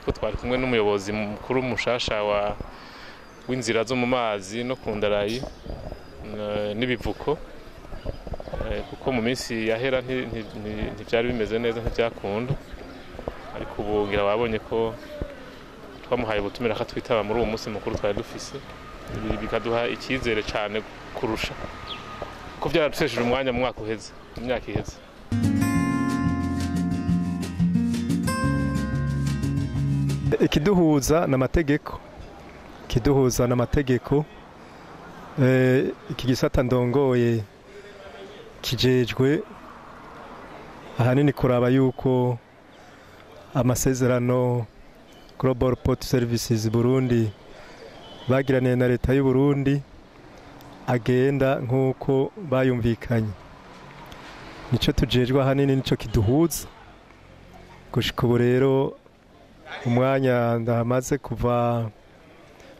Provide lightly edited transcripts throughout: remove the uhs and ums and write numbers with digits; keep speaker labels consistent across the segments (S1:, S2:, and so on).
S1: ko twari kumwe n'umuyobozi mukuru mushasha w'inzira zo mu mazi no ku ndarayi n'ibivuko kuko mu minsi yahera ntibyari bimeze neza ntibyakunda ariko ubu ngira babonye ko twamuhaye ubutumire akatwitaba muri uwo munsi mukuru twari dufise bikaduha icyizere cyane kurusha ko byaradufashije umwanya mu mwaka uheze mu myaka iheze.
S2: Ikiduhuza n'amategeko iki gisata ndongoye kijejwe ahanini kuraba yuko amasezerano Global Port Services Burundi bagiraniye na leta y'u Burundi agenda nk'uko bayumvikanye. Nico tujejwe ahanini, nico kiduhuza gushika ubu. Rero umwanya ndamaze kuva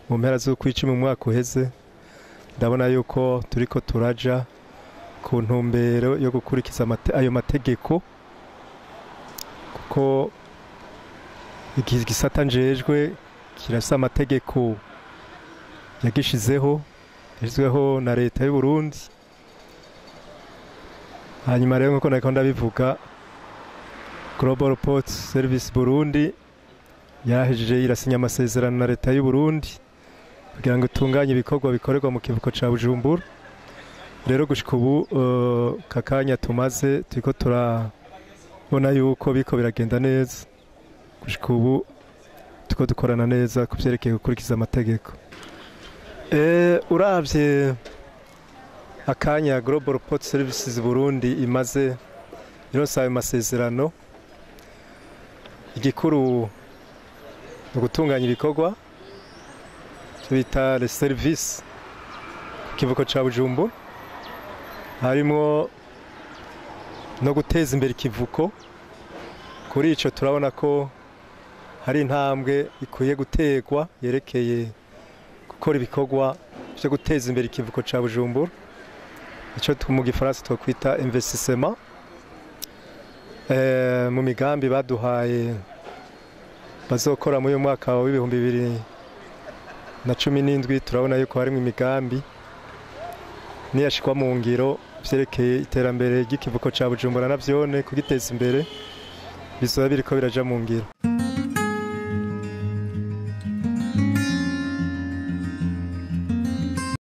S2: mu mpera z'ukwicumi mu mwaka uheze, ndabona yuko turiko turaja ku ntumbero yo gukurikiza ayo mategeko, kuko iki gisata njejwe kirasa amategeko yagishizweho na leta y'u Burundi. Hanyuma rero nkuko nariko ndabivuga, Global Port Service Burundi yahejeje irasinya amasezerano na leta y'u Burundi kugira ngo itunganye ibikorwa bikorerwa mu kivuko ca Bujumbura. Rero gushika ubu kakanya tumaze turiko turabona yuko biko biragenda neza. Gushika ubu tuko dukorana neza ku vyerekeye gukurikiza amategeko. Uravye akanya Global Port Services Burundi imaze ironse ayo masezerano, igikuru no gutunganya ibikorwa bita le service ku kivuko ca Bujumbura, harimo no guteza imbere ikivuko. Kuri ico turabona ko hari intambwe ikwiye gutegwa yerekeye gukora ibikorwa byo guteza imbere ikivuko ca Bujumbura, ico mu gifaransa twokwita investissement. Mu migambi baduhaye bazokora mu mwaka wa 2017 turabona yuko harimo imigambi niyashikwa mu ngiro vyerekeye iterambere ry'ikivuko ca Bujumbura navyone kugiteza imbere bizoba biriko biraja mu ngiro.